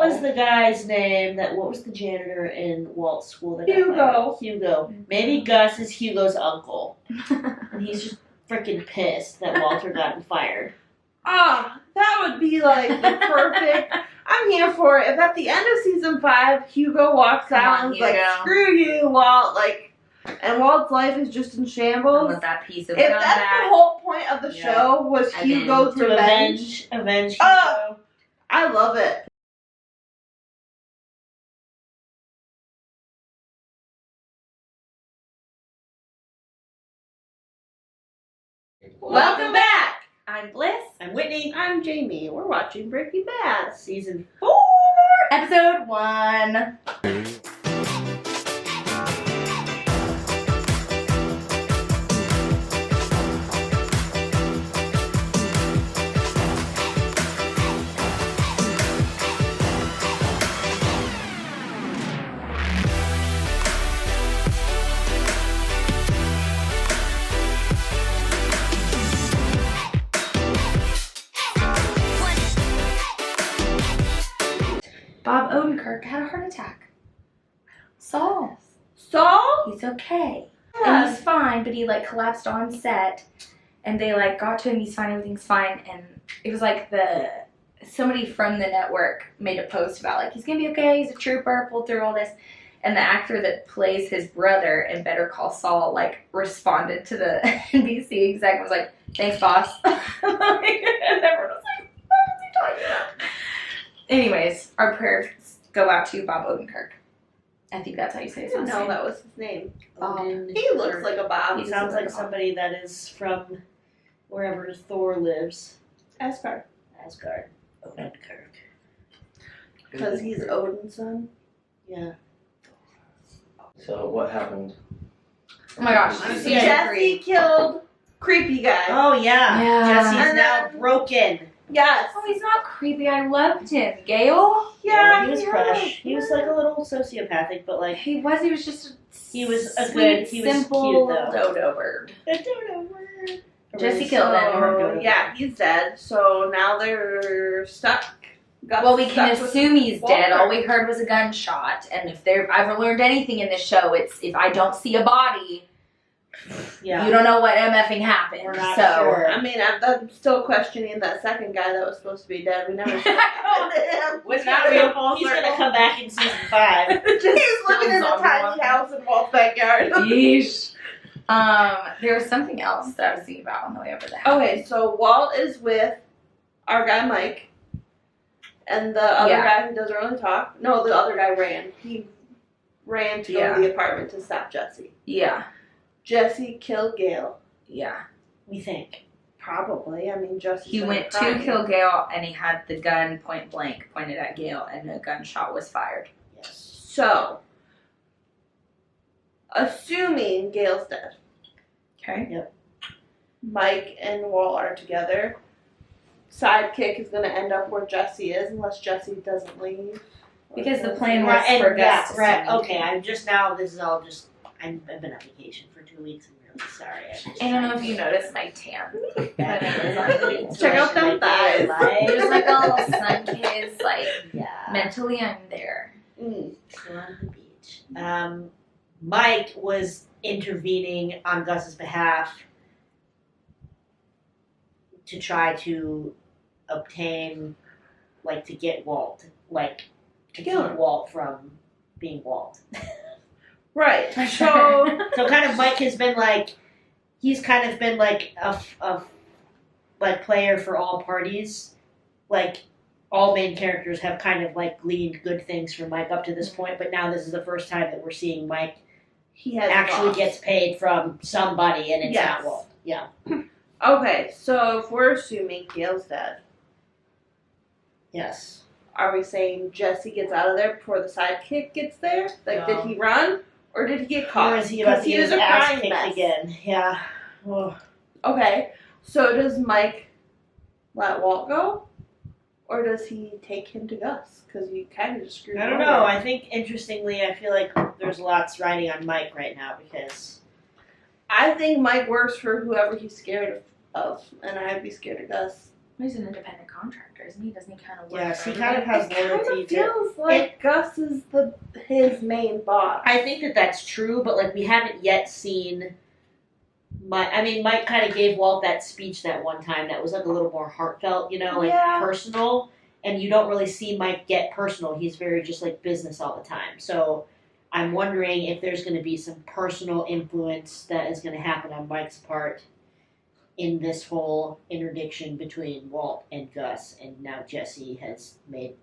was the guy's name? What was the janitor in Walt's school? That Hugo. Hugo. Maybe Gus is Hugo's uncle, and he's just freaking pissed that Walter got fired. That would be like the perfect. I'm here for it. If at the end of season 5, Hugo walks out and is like, "Screw you, Walt!" Like, and Walt's life is just in shambles. With that piece of if that's the whole point of the show was Hugo's to avenge Hugo. I love it. Welcome back. I'm Bliss. I'm Whitney. I'm Jamie. We're watching Breaking Bad, season 4, episode 1. Bob Odenkirk had a heart attack. Saul? He's okay. And he's fine, but he like collapsed on set and they like got to him, he's fine, everything's fine. And it was like somebody from the network made a post about like, he's gonna be okay, he's a trooper, pulled through all this. And the actor that plays his brother in Better Call Saul like responded to the NBC exec and was like, "Thanks, boss." And everyone was like, what is he talking about? Anyways, our prayers go out to Bob Odenkirk. I think that's how you say his last name. No, that was his name. Odenkirk. He looks like a Bob. He sounds like somebody that is from wherever Thor lives. Asgard. Odenkirk. Because he's Odin's son. Yeah. So what happened? Oh my gosh. Jesse killed creepy guy. Oh yeah. Jesse's And now then- broken. Yes. Oh, he's not creepy. I loved him. Gail? Yeah, he was fresh. He was like a little sociopathic, but like He was just he was a sweet, good. He was simple cute though. dodo bird. A dodo bird. Jesse killed him. So, yeah, he's dead. So now they're stuck. Well, we can assume he's dead. All we heard was a gunshot. And if I've ever learned anything in this show, it's if I don't see a body, you don't know what MFing happened. We're not so sure. I mean, I'm still questioning that second guy that was supposed to be dead. We never saw him. Was not real. He's gonna come back in season 5. He's living in a tiny house in Walt's backyard. Yeesh. There was something else that I was thinking about on the way over the house. Okay, so Walt is with our guy Mike. And the other guy who doesn't really talk. No, the other guy ran. He ran to go to the apartment to stop Jesse. Yeah. Jesse killed Gail. Yeah. We think. Probably. I mean, Jesse. He went to kill Gail, and he had the gun point blank pointed at Gail, and a gunshot was fired. Yes. So, assuming Gail's dead. Okay. Yep. Mike and Walt are together. Sidekick is going to end up where Jesse is, unless Jesse doesn't leave. Because the plan was Right, for and Gus to right. see me. Okay, I'm just now. This is all just. I've been on vacation for 2 weeks. I'm really sorry. I don't know if you noticed my tan. Check out them thighs. There's like a little sun kiss. Like Yeah. mentally, I'm there. Still on the beach. Mike was intervening on Gus's behalf to try to obtain, like, to get Walt, like, to keep Walt from being Walt. Right. So kind of Mike has been like, he's kind of been like a like player for all parties. Like, all main characters have kind of like gleaned good things from Mike up to this point, but now this is the first time that we're seeing Mike actually gets paid from somebody, and it's not Walt. Yeah. Okay, so if we're assuming Gail's dead, Yes. are we saying Jesse gets out of there before the sidekick gets there? Like, did he run? Or did he get caught? Or is he about to get his a ass crying kicked mess. again? Yeah. Oh. Okay, so does Mike let Walt go? Or does he take him to Gus? Because you kind of just screwed him I don't over. know. I think, interestingly, I feel like there's lots riding on Mike right now because... I think Mike works for whoever he's scared of, and I'd be scared of Gus. He's an independent contractor, isn't he? Doesn't he kind of work? Yes, for he kind of has It loyalty kind of to. feels like Gus is his main boss. I think that that's true, but like we haven't yet seen. Mike kind of gave Walt that speech that one time that was like a little more heartfelt, like personal. And you don't really see Mike get personal. He's very just like business all the time. So I'm wondering if there's going to be some personal influence that is going to happen on Mike's part in this whole interdiction between Walt and Gus. And now Jesse has made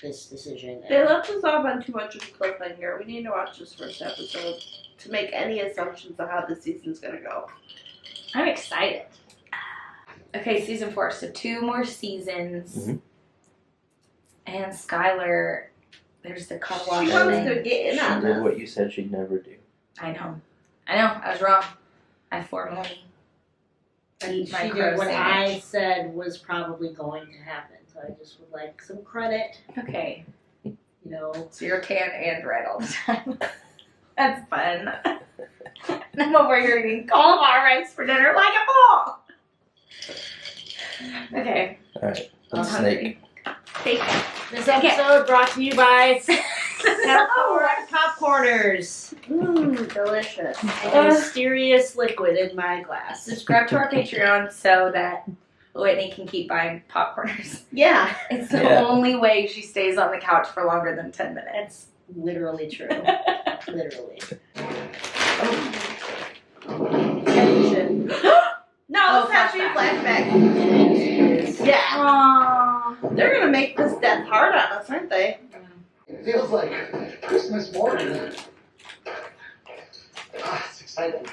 this decision. They left us off on too much of a cliffhanger. We need to watch this first episode to make any assumptions of how the season's going to go. I'm excited. Okay, season 4. So 2 more seasons. Mm-hmm. And Skyler, there's the car wash She wants thing. to get in on She did this. what you said she'd never do. I know. I was wrong. I formally eat my She did what crow I sandwich. said was probably going to happen. So I just would like some credit. Okay. So you're tan and red all the time. That's fun. And I'm over here eating cauliflower rice for dinner like a fool. Okay. Alright, I'm let's hungry. snake. Take this episode brought to you by Popcorners. Delicious. A mysterious liquid in my glass. Subscribe to our Patreon so that Whitney can keep buying popcorners. Yeah, It's the Yeah. only way she stays on the couch for longer than 10 minutes. that's literally true. Literally. Tension. No, Oh, it's actually a flashback. It is. Yeah. Aww. They're going to make this death hard on us, aren't they? It feels like Christmas morning. It's exciting.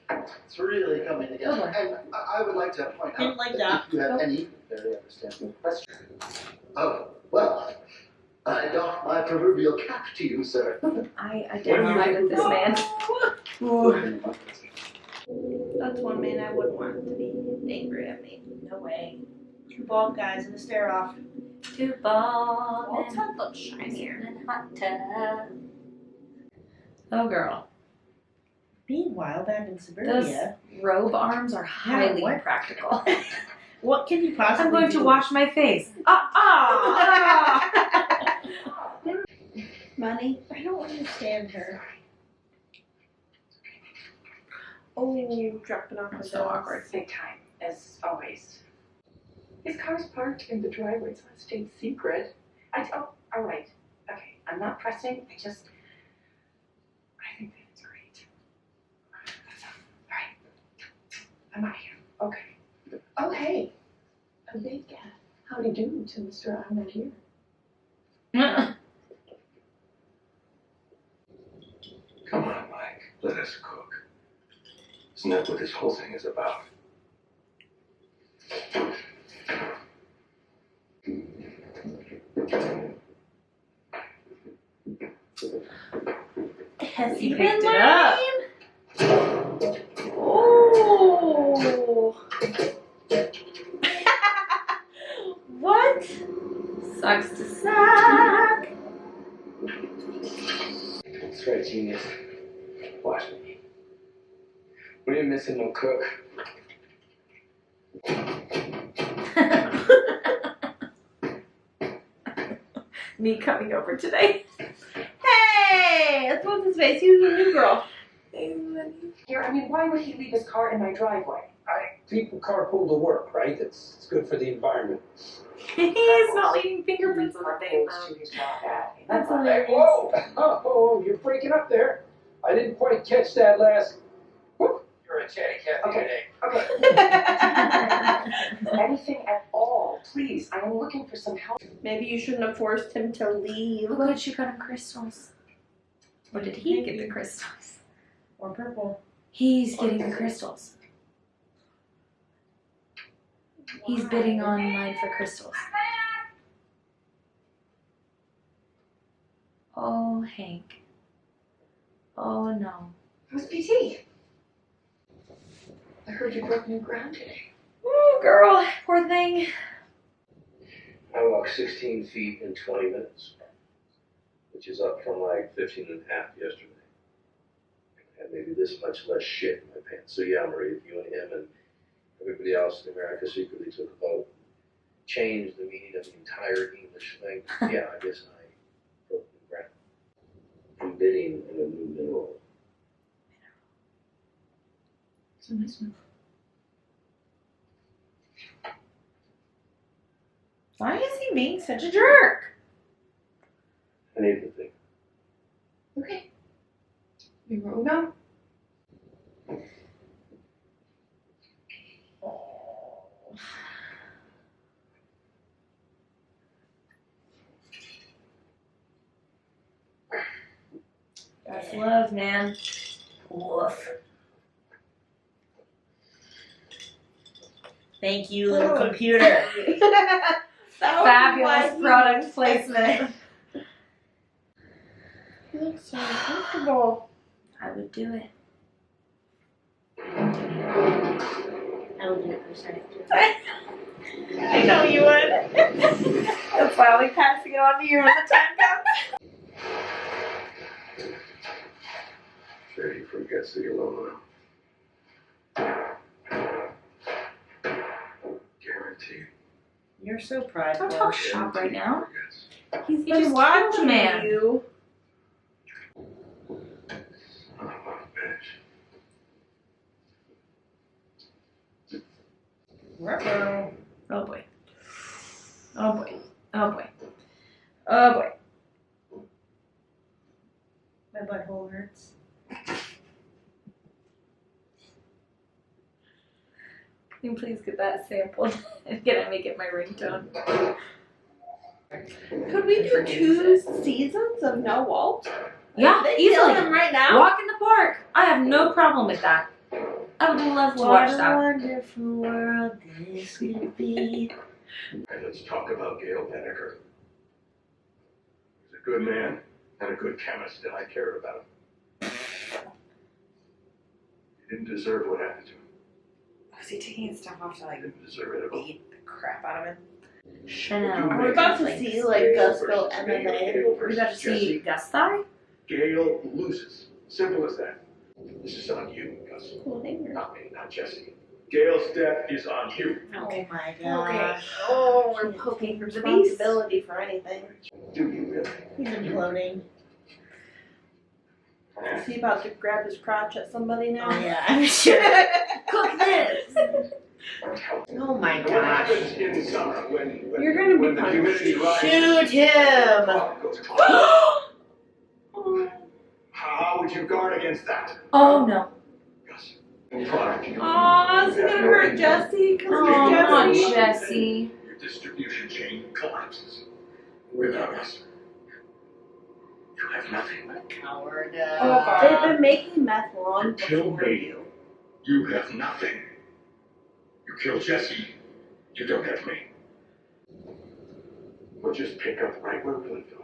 It's really coming together. And I would like to point out Didn't like that that. if you have any very understanding questions. Oh, well, I doff my proverbial cap to you, sir. I identify with this man. That's one man I wouldn't want to be angry at me. No way. Two bald guys in a stare off. 2 ball. Walt's head looks shinier. And hot tub. Oh, girl. Meanwhile, back in Those suburbia, robe arms are highly what? impractical. what can you possibly I'm going do? to wash my face. Money? I don't understand her. Oh, dropping off my So dog. awkward. Big time, as always. His car's parked in the driveway. It's not a state secret. Oh, all right. Okay, I'm not pressing. I think that it's great. All right. I'm out of here. Okay. Oh, hey. A big cat. Howdy do to Mr. I'm not here. Come on, Mike. Let us cook. Isn't that what this whole thing is about? Has He he picked been it up. learning? Oh. What? Sucks to suck. That's right, genius. Watch me. We ain't missing no cook. Me coming over today. Hey! That's what's his face. He was a new girl. Here, I mean, why would he leave his car in my driveway? People carpool to work, right? It's good for the environment. He's not leaving fingerprints on the thing. To his job at. That's Hey, hilarious. whoa! Oh, you're breaking up there. I didn't quite catch that last. Whoop. You're a chatty Cathy Okay. today. Okay. Anything at all, please. I am looking for some help. Maybe you shouldn't have forced him to leave. Oh, good, she got him crystals. Or did he get the crystals? Or purple. He's getting the crystals. He's bidding online for crystals. Oh, Hank. Oh, no. How's PT? I heard you broke new ground today. Oh, girl. Poor thing. I walked 16 feet in 20 minutes, which is up from like 15 and a half yesterday. I had maybe this much less shit in my pants. So yeah, Marie, if you and him and everybody else in America secretly took a vote, change the meaning of the entire English language. Yeah, I guess I broke the ground. Embedding in a new mineral. It's a nice one. Why is he being such a jerk? I need to think. Okay. Numero uno. That's love, man. Woof. Thank you, little computer. Fabulous product placement. You look so uncomfortable. I would do it. I will do it for Sunday. I know you would. That's why I'll be passing it on to you when the time comes. Sure he forgets the aluminum. Guaranteed. You're so prideful. Don't talk shop right now. He's You been just watching killed a man. you. Son of a bitch. Ruh-roh. Oh boy. Oh boy. Oh boy. Oh boy. My butthole hurts. Can you please get that sampled and can I make it my ringtone? Could we do 2 seasons of No Walt? Yeah, They kill easily. him right now. Walk in the park. I have no problem with that. I would love to watch What a that. wonderful world this could be. And let's talk about Gail Odenkirk. He's a good man and a good chemist, and I cared about him. He didn't deserve what happened to him. Was he taking his stuff off to He like didn't deserve it at all. beat the crap out of him? Chanel. We're about to see like Gus go MMA. We got to see Gus die? Gail loses. Simple as that. This is on you, Gus. Cool finger. Not me, not Jesse. Gail's death is on you. Oh my Okay. gosh. Oh, we're poking responsibility for anything. Do you really? He's imploding. Is he about to grab his crotch at somebody now? Oh yeah, I'm sure. Cook this! Oh my What gosh. happens in summer when You're gonna be when the punished. humidity rises? Shoot him! How would you guard against that? Oh no. Gus, product. Aw, is he gonna hurt Jesse? Cause Oh, not he's Jesse. Jesse. Your distribution chain collapses. Without us, you have nothing. Coward. They've been making meth long You kill before me. you. You have nothing. You kill Jesse, you don't have me. We'll just pick up right where we left off.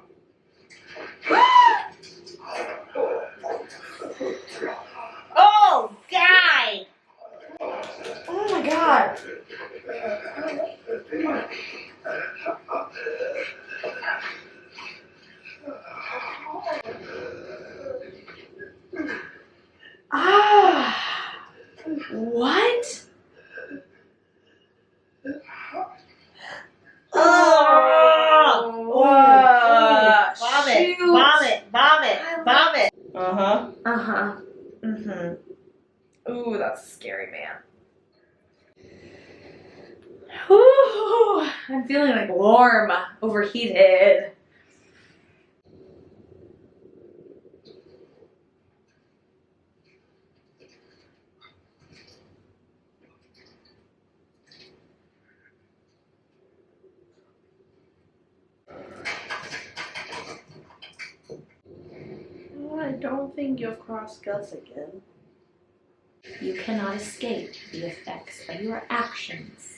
Oh, guy! Oh my god. Ah. What? Oh! Vomit! Shoot. Vomit! Vomit! Vomit! Uh-huh. Uh-huh. Mm-hmm. Ooh, that's a scary man. Ooh, I'm feeling like warm, overheated. I don't think you'll cross Gus again. You cannot escape the effects of your actions.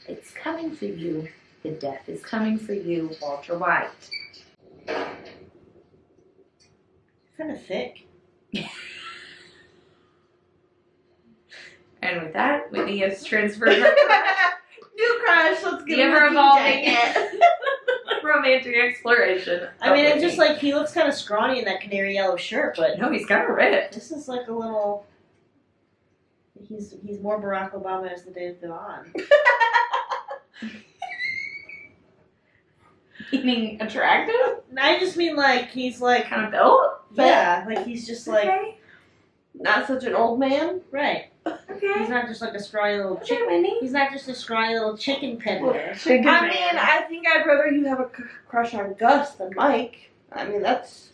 It's coming for you. The death is coming for you, Walter White. Kind of thick. And with that, Whitney has transferred her New crush, let's the get him a ever-evolving jacket. romantic exploration. I mean, it's just like he looks kind of scrawny in that canary yellow shirt, but No, he's kind of ripped. this is like a little. He's more Barack Obama as the days go on. Meaning attractive? I just mean like he's like Kind of built? yeah, like he's just like Okay. Not such an old man. right. Okay. He's not just like a scrawny little Okay, chicken. Winnie. He's not just a scrawny little chicken peddler. I mean, I think I'd rather you have a crush on Gus than Mike. I mean, that's.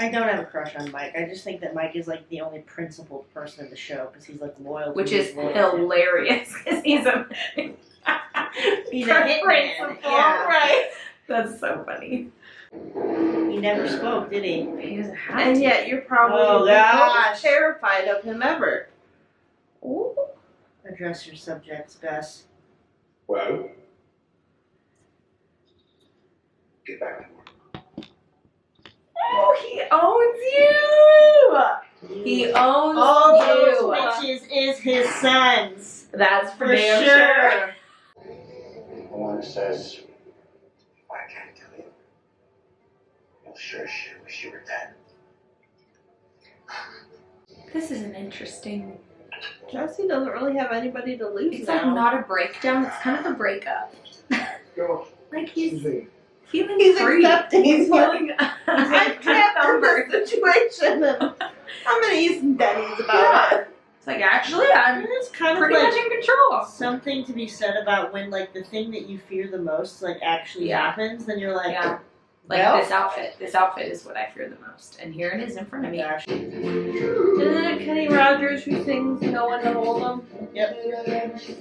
I don't have a crush on Mike. I just think that Mike is like the only principled person in the show because he's like loyal. Which to is his loyalty. hilarious because he's a He's a hitman. principal, Yeah. right? That's so funny. He never spoke, did he? He doesn't have And to. yet you're probably Oh, the gosh. most terrified of him ever. Ooh. Address your subjects, Gus. Well, get back to work. Oh, he owns you. He owns All you. those bitches is his sons. That's for For damn sure. One says, I can't kill you. You'll sure as shit wish you were dead. This is an interesting. Jesse doesn't really have anybody to lose It's now. like not a breakdown. It's kind of a breakup. Go. Like he's Excuse me. feeling He's free. accepting. He's feeling. I'm trapped in this situation and I'm gonna eat some Denny's about it. It's like actually, I'm It's kind of pretty like much in control. something to be said about when like the thing that you fear the most like actually Yeah. happens. Then you're like, Yeah. Like well, this outfit. This outfit is what I fear the most, and here it is in front of me. gosh. Isn't it Kenny Rogers who sings No One to Hold Him? Yep.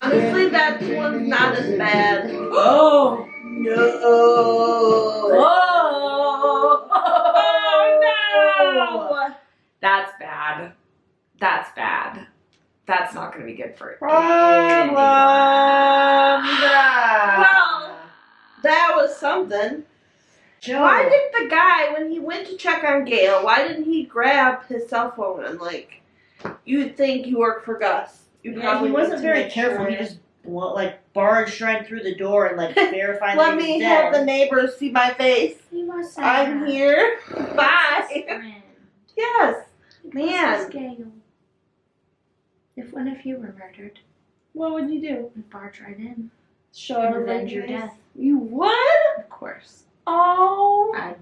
Honestly, that one's not as bad. Oh No. Oh, Oh no! That's bad. That's bad. That's not going to be good for Problems. Well, that was something. Joe. Why did the guy, when he went to check on Gail, why didn't he grab his cell phone and like, you'd think you work for Gus. You Yeah, probably he need wasn't to very make careful. sure. He just barged right through the door and like verified Let that he me was have dead. the neighbors see my face. He was I'm here. Bye. Yes. Man. Scale. If one of you were murdered, What would you do? we'd barge right in Show and everybody avenge your face? death. You would? Of course. Oh. I'd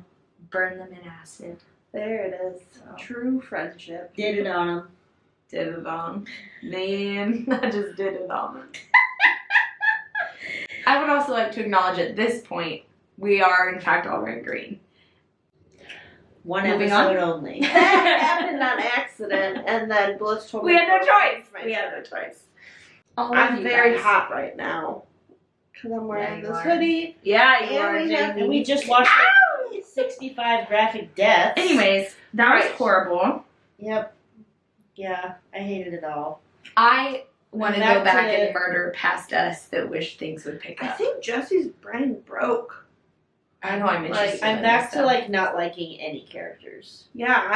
burn them in acid. There it is. True friendship. Did it on him. Did it on. Man, I just did it on. I would also like to acknowledge at this point, we are in fact all wearing green. One Moving episode on. only. That happened on accident, and then Bliss told me. We had no to choice. change We my had no choice. All of I'm you very guys. hot right now. Because I'm Yeah, wearing you this are. hoodie. Yeah, you And are, we have- And Jamie. we just watched like, 65 graphic deaths. Anyways, that was Right. horrible. Yep. Yeah, I hated it all. I want to Back go back to- and murder past us that wish things would pick I up. think Jesse's brain broke. I know I'm interested. Like, I'm in back this to stuff. like not liking any characters. Yeah,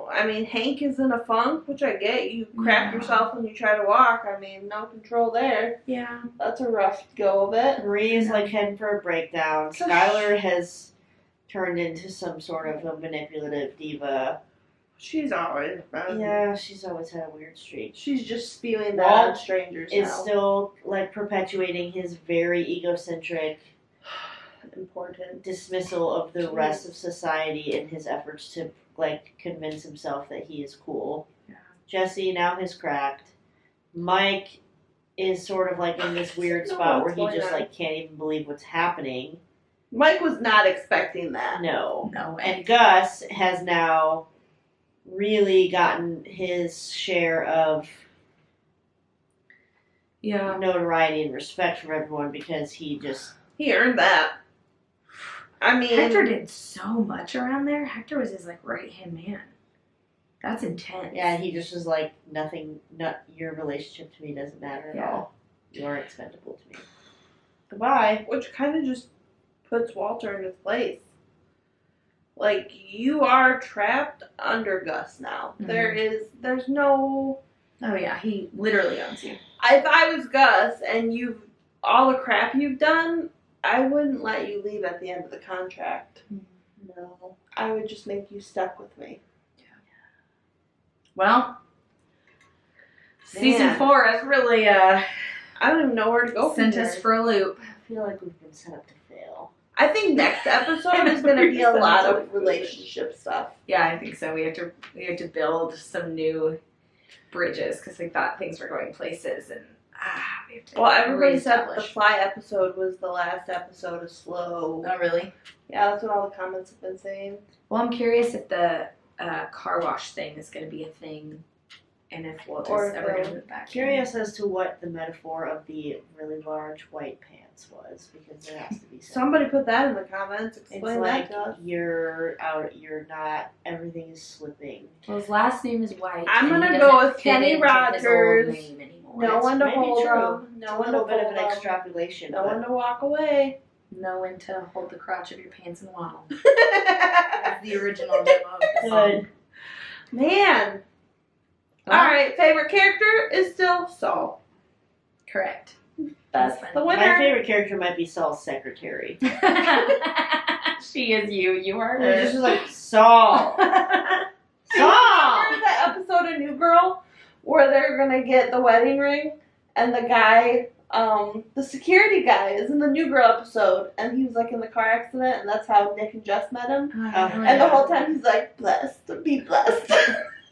I mean, Hank is in a funk, which I get. You crap Yeah. yourself when you try to walk. I mean, no control there. Yeah. That's a rough go of it. Marie is like heading for a breakdown. Skyler has turned into some sort of a manipulative diva. She's always been. Yeah, she's always had a weird streak. She's just spewing that Walt on strangers Is now. still like perpetuating his very egocentric Important. dismissal of the rest of society in his efforts to like convince himself that he is cool. Yeah. Jesse now has cracked. Mike is sort of like in this weird No, spot where what's he going just on? like can't even believe what's happening. Mike was not expecting that. No. No way. And Gus has now really gotten his share of Yeah. notoriety and respect from everyone because he just He earned that. I mean, Hector did so much around there. Hector was his like right hand man. That's intense. he just was like nothing. Not your relationship to me doesn't matter at all. You are expendable to me. Goodbye. which kind of just puts Walter in his place. Like, you are trapped under Gus now. Mhm. There's no. Oh yeah, he literally owns you. If I was Gus and all the crap you've done, I wouldn't let you leave at the end of the contract. No. I would just make you stuck with me. Well, season Man. 4 has really I don't even know where to go from sent here. us for a loop. I feel like we've been set up to fail. I think next episode is going to be a lot of relationship stuff. Yeah, I think so. We have to build some new bridges because we thought things were going places, and we have to. Well, everybody said the reestablish. Fly episode was the last episode of slow. Oh, really? Yeah, that's what all the comments have been saying. Well, I'm curious if the car wash thing is going to be a thing, and if Walt is Or ever going to move back. Curious as to what the metaphor of the really large white pants was, because there has to be Somebody put that in the comments. It's Explain like that to us. you're out, you're not. Everything is slipping. Well, his last name is White. I'm and gonna he go doesn't with fit Kenny into his old Rogers. name anymore. No That's one to maybe hold true. them. It's No a one to little bit of hold an them. extrapolation. No but one to walk away. Know when to hold the crotch of your pants and waddle. Man. That's the original demo of the song. Good. Alright, favorite character is still Saul. Correct. That's funny. the My winner. favorite character might be Saul's secretary. She is you. You are They're her. just like Saul. Saul. Remember that episode of New Girl where they're gonna get the wedding ring and the guy, the security guy is in the New Girl episode and he was like in the car accident and that's how Nick and Jess met him. And the whole time he's like, blessed, be blessed.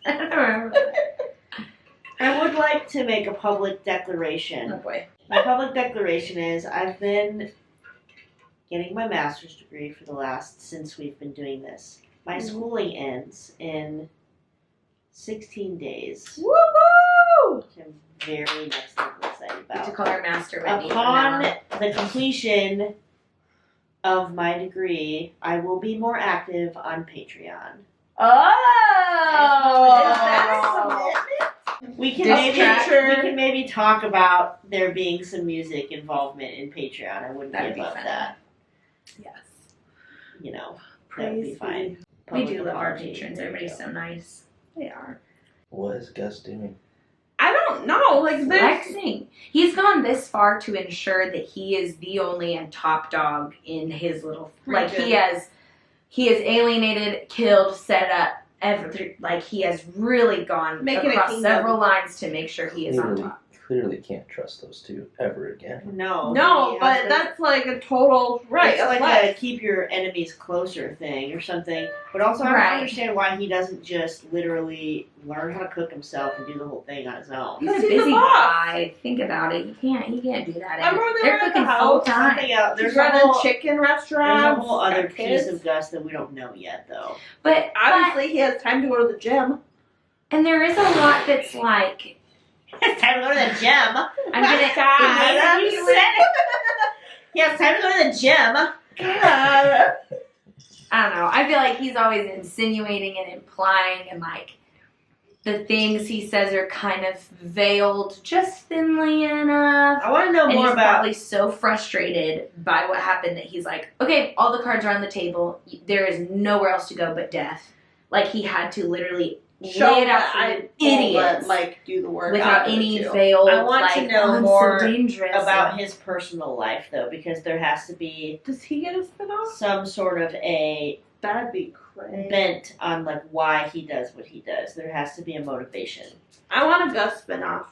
I don't remember that. I would like to make a public declaration. Oh boy. My public declaration is I've been getting my master's degree since we've been doing this. My schooling ends in 16 days. Woohoo! Which I'm very next level excited We have to about. call her Master Whitney. Upon the completion of my degree, I will be more active on Patreon. Oh! Is that a commitment? We can maybe talk about there being some music involvement in Patreon. I wouldn't That'd be be above fun. that. Yes. You know, that would be Praise fine. We Public do love our apology. patrons. There you Everybody's go. so nice. They are. What is Gus doing? I don't know. Like, there's. Flexing. He's gone this far to ensure that he is the only and top dog in his little. Like Region. he has alienated, killed, set up. Like he has really gone Making a across kingdom. several lines to make sure he is on top. Clearly can't trust those two ever again. No, No, he but has to- that's like a total. Right. It's like a keep your enemies closer thing or something. But also, I Right. don't understand why he doesn't just literally learn how to cook himself and do the whole thing on his own. He's a He's the busy boss. guy. Think about it. He can't do that. Remember when they They're were at cooking the full house? time. Something else. There's There's a running whole, chicken there's restaurants. a whole other got piece kids. of Gus that we don't know yet, though. But Obviously, he has time to go to the gym. and there is a lot that's like It's time to go to the gym. I'm gonna God. You said it. Yeah, it's time to go to the gym. God. I don't know. I feel like he's always insinuating and implying, and like the things he says are kind of veiled just thinly enough. I want to know And more he's about. probably so frustrated by what happened that he's like, okay, all the cards are on the table. There is nowhere else to go but death. Like he had to literally Show lay it out that for I you won't let idiots Mike do the work without out of any it, too. veiled. I want like, to know I'm more so dangerous about his personal life, though, because there has to be Does he get a spinoff? some sort of a That'd be crazy. bent on like why he does what he does. There has to be a motivation. I want a Gus spinoff.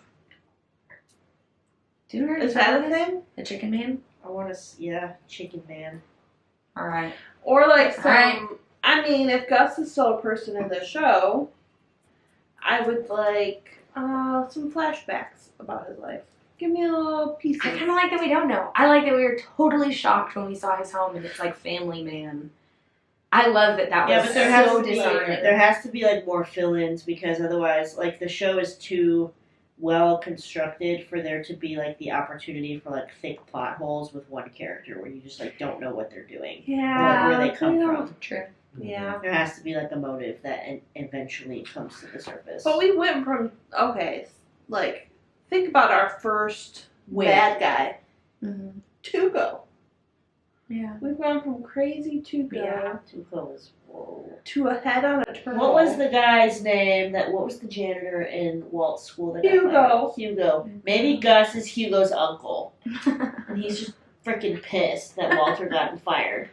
Do you already Is that talk a about thing? the Chicken Man? I want to, Chicken Man. All right. Or like some. Alright. I mean, if Gus is still a person in the show, I would like some flashbacks about his life. Give me a little piece. I kind of like that we don't know. I like that we were totally shocked when we saw his home and it's like Family Man. I love that Yeah, was but there has so to be disarming. there has to be like more fill-ins because otherwise, like the show is too well constructed for there to be like the opportunity for like thick plot holes with one character where you just like don't know what they're doing. Yeah. Where they come from. True. Yeah. There has to be like a motive that eventually comes to the surface. But we went from like think about our first Win. bad guy, Mm-hmm. Tuco. Yeah. We've gone from crazy Tuco Yeah, Tuco was whoa. to a head on a turtle. What was the guy's name? What was the janitor in Walt's school that got Hugo. fired? Hugo. Maybe Gus is Hugo's uncle, and he's just freaking pissed that Walter got fired.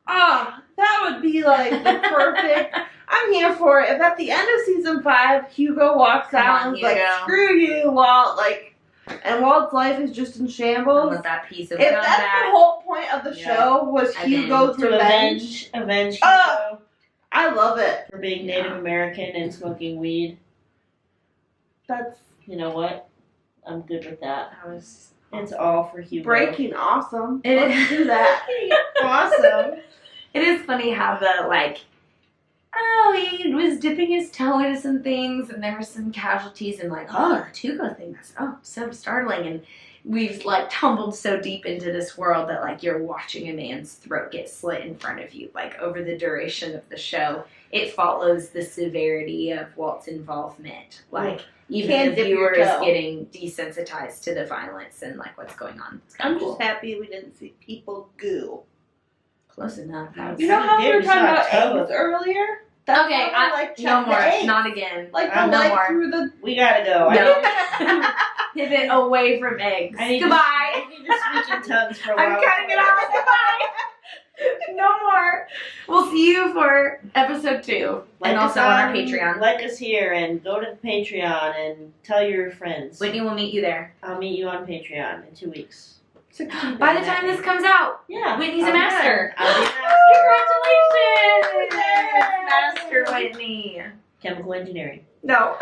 Ah, that would be like the perfect. I'm here for it. If at the end of season 5, Hugo walks Come out on, and is like, Hugo. "Screw you, Walt!" Like, and Walt's life is just in I shambles. want that piece of If comeback. that's the whole point of the Yeah. show was I'm Hugo's To revenge, avenge Oh. Hugo I love it. for being Native American and smoking weed. That's You know what? I'm good with that. That was It's all for Hugo. breaking awesome. It- Let's do that. Awesome. It is funny how the he was dipping his toe into some things, and there were some casualties, and the Hugo thing. That's so startling, and we've tumbled so deep into this world that you're watching a man's throat get slit in front of you. Over the duration of the show, it follows the severity of Walt's involvement. Even Can't the dip your viewers toe. getting desensitized to the violence and what's going on. It's I'm kinda just happy we didn't see people goo. close enough. You know how we were Did, talking we saw about a toe. eggs earlier? That's Okay, how I check no the more. eggs. Not again. The no more. through the. We gotta go. No. Pivot away from eggs. I need Goodbye. I need to speak in tongues for a while. I'm cutting it off. Goodbye. No more. We'll see you for episode 2. Like and us also on our Patreon. Like us here and go to the Patreon and tell your friends. Whitney will meet you there. I'll meet you on Patreon in 2 weeks. By the time this comes out, Yeah. Whitney's a I'll be master. there. I'll be a master. Congratulations! Master Whitney. Chemical engineering. No.